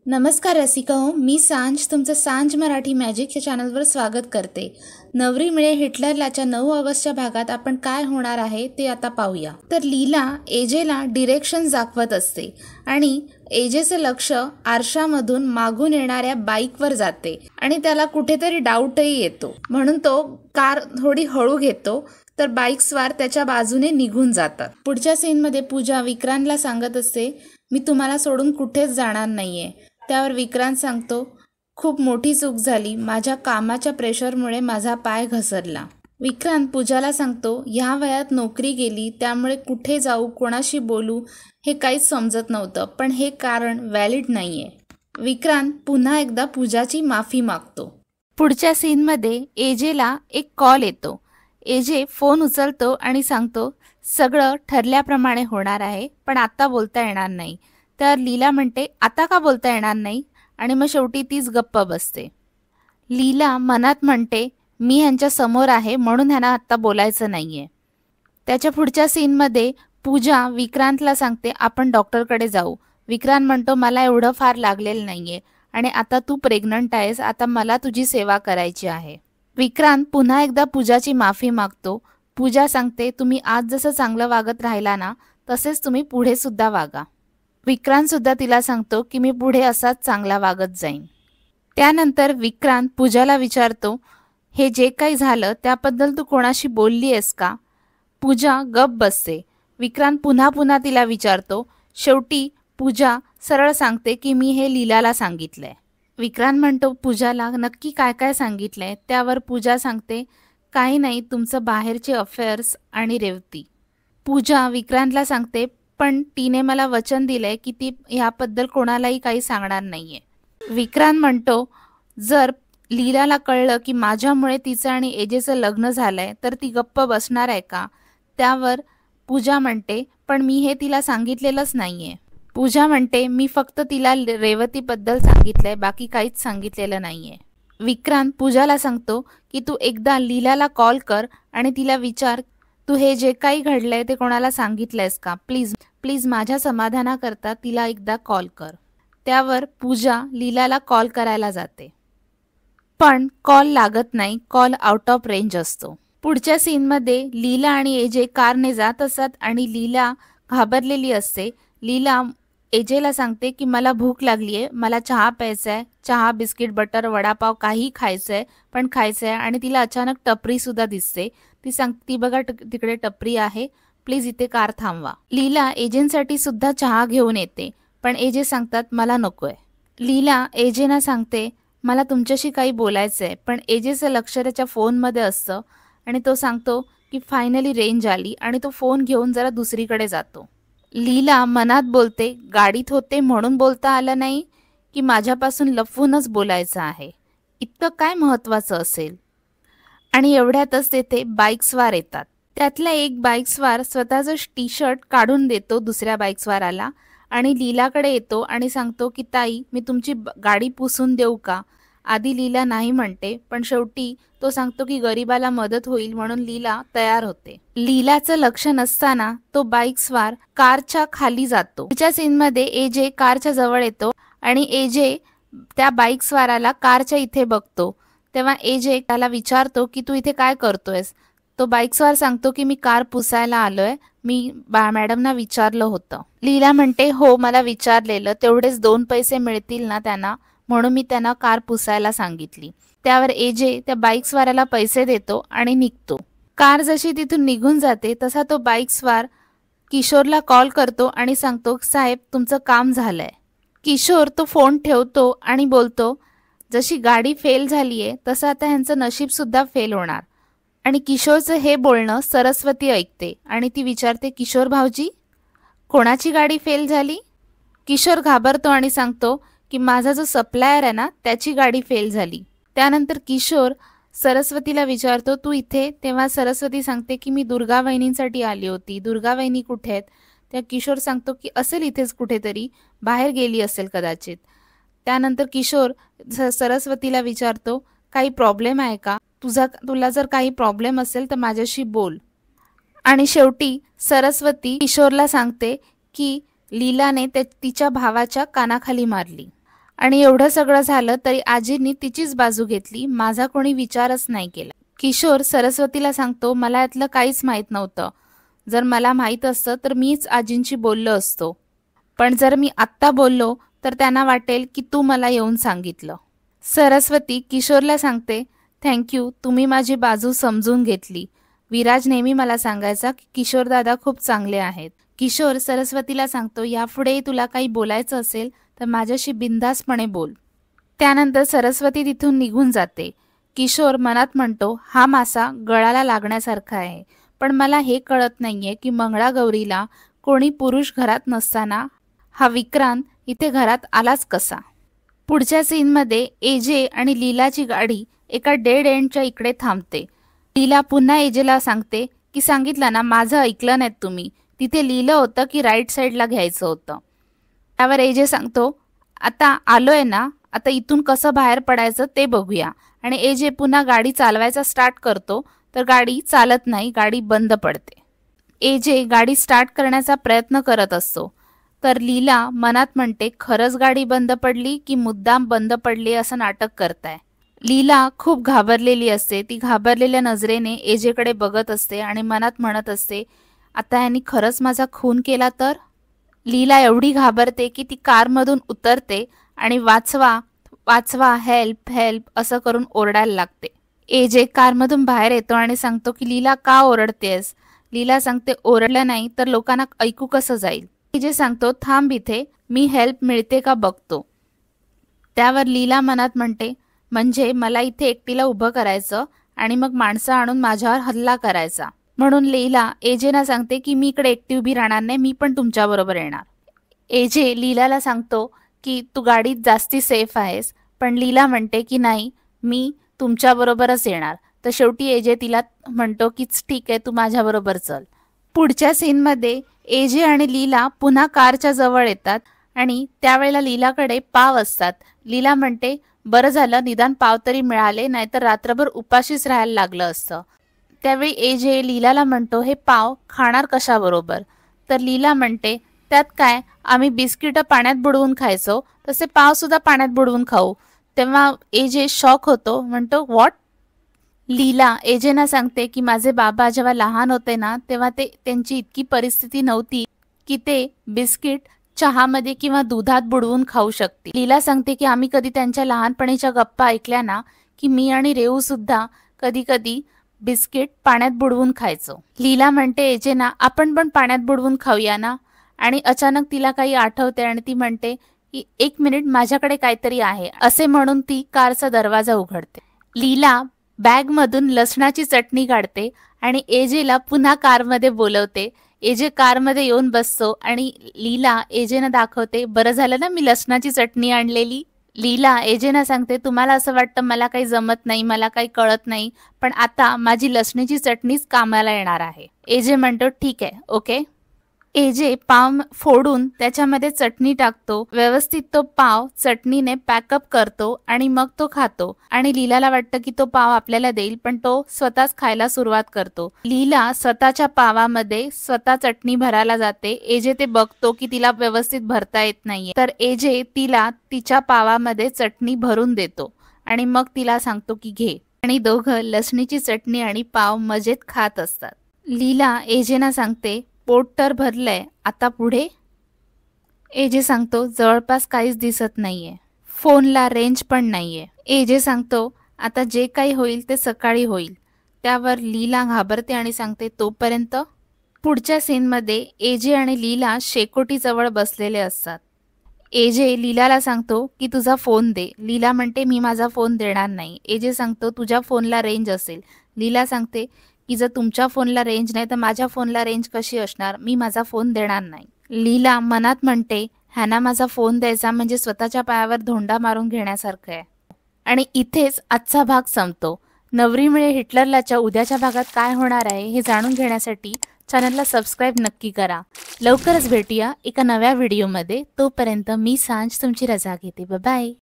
नमस्कार रसिकाओ, मी सांज तुमचं सांज मराठी मॅजिक या चॅनलवर स्वागत करते. नवरी मिळे हिटलरलाच्या 9 ऑगस्टच्या भागात आपण काय होणार आहे ते आता पाहूया. तर लीला एजेला डिरेक्शन दाखवत असते आणि एजेचं लक्ष आरशामधून मागून येणाऱ्या बाईकवर जाते आणि त्याला कुठेतरी डाऊटही येतो, म्हणून तो कार थोडी हळू घेतो तर बाईक स्वार त्याच्या बाजूने निघून जातात. पुढच्या सीनमध्ये पूजा विक्रांतला सांगत असते, मी तुम्हाला सोडून कुठेच जाणार नाहीये. त्यावर विक्रांत सांगतो, खूप मोठी चूक झाली, माझ्या कामाच्या प्रेशरमुळे माझा पाय घसरला. विक्रांत पूजाला सांगतो, ह्या वयात नोकरी गेली त्यामुळे कुठे जाऊ, कोणाशी बोलू हे काहीच समजत नव्हतं, पण हे कारण व्हॅलिड नाहीये. विक्रांत पुन्हा एकदा पूजाची माफी मागतो. पुढच्या सीनमध्ये एजेला एक कॉल येतो. एजे फोन उचलतो आणि सांगतो, सगळं ठरल्याप्रमाणे होणार आहे, पण आता बोलता येणार नाही. तर लीला म्हणते, आता का बोलता येणार नाही, आणि मग शेवटी तीच गप्प बसते. लीला मनात म्हणते, मी ह्यांच्या समोर आहे म्हणून ह्यांना आत्ता बोलायचं नाहीये. त्याच्या पुढच्या सीनमध्ये पूजा विक्रांतला सांगते, आपण डॉक्टरकडे जाऊ. विक्रांत म्हणतो, मला एवढं फार लागलेलं नाहीये आणि आता तू प्रेग्नंट आहेस, आता मला तुझी सेवा करायची आहे. विक्रांत पुन्हा एकदा पूजाची माफी मागतो. पूजा सांगते, तुम्ही आज जसं चांगलं वागत राहिला ना, तसेच तुम्ही पुढे सुद्धा वागा. विक्रांत सुद्धा तिला सांगतो की मी पुढे असाच चांगला वागत जाईन. त्यानंतर विक्रांत पूजाला विचारतो, हे जे काही झालं त्याबद्दल तू कोणाशी बोलली आहेस का? पूजा गप्प बसते. विक्रांत पुन्हा पुन्हा तिला विचारतो. शेवटी पूजा सरळ सांगते की मी हे लीलाला सांगितलंय. विक्रांत म्हणतो पूजाला, नक्की काय काय सांगितलंय? त्यावर पूजा सांगते, काही नाही, तुमचं बाहेरचे अफेअर्स आणि रेवती. पूजा विक्रांतला सांगते, पण तिने मला वचन दिलंय की ती ह्याबद्दल कोणालाही काही सांगणार नाहीये. विक्रांत म्हणतो, जर लीलाला कळलं की माझ्यामुळे तिचं आणि एजेचं लग्न झालंय तर ती गप्प बसणार आहे का? त्यावर पूजा म्हणते, पण मी हे तिला सांगितलेलंच नाहीये. पूजा म्हणते, मी फक्त तिला रेवतीबद्दल सांगितलंय, बाकी काहीच सांगितलेलं नाहीये. विक्रांत पूजाला सांगतो की तू एकदा लीलाला कॉल कर आणि तिला विचार, तू हे जे काही घडलंय ते कोणाला सांगितलंयस का? प्लीज प्लीज माझ्या समाधानाकरता तिला एकदा कॉल कर. त्यावर पूजा लीलाला कॉल करायला जाते, पण कॉल लागत नाही, कॉल आउट ऑफ रेंज असतो. पुढच्या सीनमध्ये लीला आणि एजे कारने जात असतात आणि लीला घाबरलेली असते. लीला एजेला सांगते की मला भूक लागलीये, मला चहा प्यायचा आहे, चहा, बिस्किट, बटर, वडापाव काही खायचंय, पण खायचंय. आणि तिला अचानक टपरी सुद्धा दिसते. ती सांगते, ती बघा तिकडे टपरी आहे, प्लीज इथे कार थांबवा. लीला एजेंसाठी सुद्धा चहा घेऊन येते, पण एजे सांगतात मला नकोय. लीला एजेना सांगते, मला तुमच्याशी काही बोलायचंय, पण एजेचं लक्ष त्याच्या फोनमध्ये असतं आणि तो सांगतो की फायनली रेंज आली आणि तो फोन घेऊन जरा दुसरीकडे जातो. लीला मनात बोलते, गाडीत होते म्हणून बोलता आलं नाही की माझ्यापासून लपवूनच बोलायचं आहे, इतकं काय महत्वाचं असेल. आणि एवढ्यातच तेथे बाईकस्वार येतात. त्यातला एक बाईकस्वार स्वतःचं टी शर्ट काढून देतो दुसऱ्या बाईकस्वाराला आणि लीलाकडे येतो आणि सांगतो की ताई, मी तुमची गाडी पुसून देऊ का? आधी लीला नाही म्हणते, पण शेवटी तो सांगतो की गरीबाला मदत होईल, म्हणून लीला तयार होते. लीलाचं लक्ष नसताना तो बाईकस्वार कारच्या खाली जातो. पुढच्या सीनमध्ये एजे कारच्या जवळ येतो आणि एजे त्या बाईकस्वाराला कारच्या इथे बघतो. तेव्हा एजे त्याला विचारतो की तू इथे काय करतोयस? तो बाईकस्वार सांगतो की मी कार पुसायला आलोय, मी मॅडमना विचारलं होतं. लीला म्हणते, हो मला विचारलेलं, तेवढेच 2 पैसे मिळतील ना त्यांना, म्हणून मी त्यांना कार पुसायला सांगितली. त्यावर एजे त्या बाईकस्वाराला पैसे देतो आणि निघतो. कार जशी तिथून निघून जाते तसा तो बाईकस्वार किशोरला कॉल करतो आणि सांगतो, साहेब तुमचं काम झालंय. किशोर तो फोन ठेवतो आणि बोलतो, जशी गाडी फेल झालीये तसं आता ह्यांचं नशीब सुद्धा फेल होणार. आणि किशोरचं हे बोलणं सरस्वती ऐकते आणि ती विचारते, किशोर भाऊजी, कोणाची गाडी फेल झाली? किशोर घाबरतो आणि सांगतो की माझा जो सप्लायर आहे ना त्याची गाडी फेल झाली. त्यानंतर किशोर सरस्वतीला विचारतो, तू इथे? तेव्हा सरस्वती सांगते की मी दुर्गा वहिनींसाठी आली होती. दुर्गा वहिनी कुठे आहेत? त्या किशोर सांगतो की असेल इथेच कुठेतरी, बाहेर गेली असेल कदाचित. त्यानंतर किशोर सरस्वतीला विचारतो, काही प्रॉब्लेम आहे का? तुला जर काही प्रॉब्लेम असेल तर माझ्याशी बोल. आणि शेवटी सरस्वती किशोरला सांगते की लीलाने तिच्या भावाच्या कानाखाली मारली. आणि एवढं सगळं झालं तरी आजींनी तिचीच बाजू घेतली, माझा कोणी विचारच नाही केला. किशोर सरस्वतीला सांगतो, मला यातलं काहीच माहीत नव्हतं. जर मला माहीत असतं तर मीच आजींशी बोललो असतो. पण जर मी आत्ता बोललो तर त्यांना वाटेल की तू मला येऊन सांगितलं. सरस्वती किशोरला सांगते, थँक्यू, तुम्ही माझी बाजू समजून घेतली. विराज नेहमी मला सांगायचा की किशोर दादा खूप चांगले आहेत. किशोर सरस्वतीला सांगतो, यापुढे तुला काही बोलायचं असेल तर माझ्याशी बिनधास्तपणे बोल. त्यानंतर सरस्वती तिथून निघून जाते. किशोर मनात म्हणतो, हा मासा गळाला लागण्यासारखा आहे, पण मला हे कळत नाहीये की मंगळागौरीला कोणी पुरुष घरात नसताना हा विक्रांत इथे घरात आलाच कसा. पुढच्या सीनमध्ये एजे आणि लीलाची गाडी एका डेड एंडच्या इकडे थांबते. लीला पुन्हा एजेला सांगते की सांगितलं ना, माझं ऐकलं नाहीत तुम्ही, तिथे लिहिलं होतं की राईट साईडला घ्यायचं होतं. त्यावर एजे सांगतो, आता आलोय ना, आता इथून कसं बाहेर पडायचं ते बघूया. आणि एजे पुन्हा गाडी चालवायचा स्टार्ट करतो तर गाडी चालत नाही, गाडी बंद पडते. एजे गाडी स्टार्ट करण्याचा प्रयत्न करत असतो तर लीला मनात म्हणते, खरंच गाडी बंद पडली की मुद्दाम बंद पडली असं नाटक करताय. लीला खूप घाबरलेली असते. ती घाबरलेल्या नजरेने एजेकडे बघत असते आणि मनात म्हणत असते, आता यांनी खरंच माझा खून केला तर. लीला एवढी घाबरते की ती कारमधून उतरते आणि वाचवा वाचवा, हेल्प हेल्प असं करून ओरडायला लागते. एजे कारमधून बाहेर येतो आणि सांगतो की लीला का ओरडतेस. लीला सांगते, ओरडलं नाही तर लोकांना ऐकू कसं जाईल. एजे सांगतो, थांब इथे, मी हेल्प मिळते का बघतो. त्यावर लीला मनात म्हणते, म्हणजे मला इथे एकटीला उभं करायचं आणि मग माणसं आणून माझ्यावर हल्ला करायचा. म्हणून लीला एजेना सांगते की मी इकडे एकटी उभी राहणार नाही, मी पण तुमच्या बरोबर येणार. एजे लीलाला सांगतो की तू गाडीत जास्ती सेफ आहेस, पण लीला म्हणते की नाही, मी तुमच्या बरोबरच येणार. तर शेवटी एजे तिला म्हणतो की ठीक आहे, तू माझ्या बरोबर चल. पुढच्या सीनमध्ये एजे आणि लीला पुन्हा कारच्या जवळ येतात आणि त्यावेळेला लीलाकडे पाव असतात. लीला म्हणते, बरं झालं निदान पाव तरी मिळाले, नाहीतर रात्रभर उपाशीच राहायला लागलं असतं. त्यावेळी एजे लीलाला म्हणतो, हे पाव खाणार कशाबरोबर. तर लीला म्हणते, त्यात काय, आम्ही बिस्किटं पाण्यात बुडवून खायचो, तसे पाव सुद्धा पाण्यात बुडवून खाऊ. तेव्हा एजे शॉक होतो, म्हणतो व्हॉट. लीला एजेना सांगते की माझे बाबा जेव्हा लहान होते ना, तेव्हा त्यांची इतकी परिस्थिती नव्हती की ते बिस्किट चहामध्ये किंवा दुधात बुडवून खाऊ शकते. लीला सांगते की आम्ही कधी त्यांच्या लहानपणीच्या गप्पा ऐकल्या ना, की मी आणि रेऊ सुद्धा कधी कधी बिस्किट पाण्यात बुडवून खायचो. लीला म्हणते एजेना, आपण पण पाण्यात बुडवून खाऊया ना. आणि अचानक तिला काही आठवते आणि ती म्हणते की एक मिनिट, माझ्याकडे काहीतरी आहे, असे म्हणून ती कारचा दरवाजा उघडते. लीला बॅगमधून लसणाची चटणी काढते आणि एजेला पुन्हा कारमध्ये बोलवते. एजे कारमध्ये येऊन बसतो आणि लीला एजेना दाखवते, बरं झालं ना मी लसणाची चटणी आणलेली. लीला एजेना सांगते, तुम्हाला असं वाटतं मला काही जमत नाही, मला काही कळत नाही, पण आता माझी लसणीची चटणीच कामाला येणार आहे. एजे म्हणतो, ठीक आहे, ओके. एजे पाव फोडून त्याच्यामध्ये चटणी टाकतो. व्यवस्थित तो पाव चटणीने पॅकअप करतो आणि मग तो खातो. आणि लीलाला वाटतं की तो पाव आपल्याला देईल, पण तो स्वतःच खायला सुरुवात करतो. लीला स्वतःच्या पावामध्ये स्वतः चटणी भरायला जाते. एजे ते बघतो की तिला व्यवस्थित भरता येत नाहीये, तर एजे तिला तिच्या पावामध्ये चटणी भरून देतो आणि मग तिला सांगतो की घे. आणि दोघं लसणीची चटणी आणि पाव मजेत खात असतात. लीला एजेना सांगते, पोट तर भरलंय, आता पुढे. एजे सांगतो, जवळपास काहीच दिसत नाहीये, फोनला रेंज पण नाहीये. एजे सांगतो, आता जे काही होईल ते सकाळी होईल. त्यावर लीला घाबरते आणि सांगते, तोपर्यंत. पुढच्या सीनमध्ये एजे आणि लीला शेकोटीजवळ बसलेले असतात. एजे लीलाला सांगतो की तुझा फोन दे. लीला म्हणते, मी माझा फोन देणार नाही. एजे सांगतो, तुझ्या फोनला रेंज असेल. लीला सांगते की जर तुमच्या फोनला रेंज नाही तर माझ्या फोनला रेंज कशी असणार, मी माझा फोन देणार नाही. लीला मनात म्हणते, ह्यांना माझा फोन द्यायचा म्हणजे स्वतःच्या पायावर धोंडा मारून घेण्यासारखं आहे. आणि इथेच आजचा भाग संपतो. नवरी मिळे हिटलरलाच्या उद्याच्या भागात काय होणार आहे हे जाणून घेण्यासाठी चॅनलला सबस्क्राईब नक्की करा. लवकरच भेटूया एका नव्या व्हिडिओमध्ये. तोपर्यंत मी सांज तुमची रजा घेते. बाय.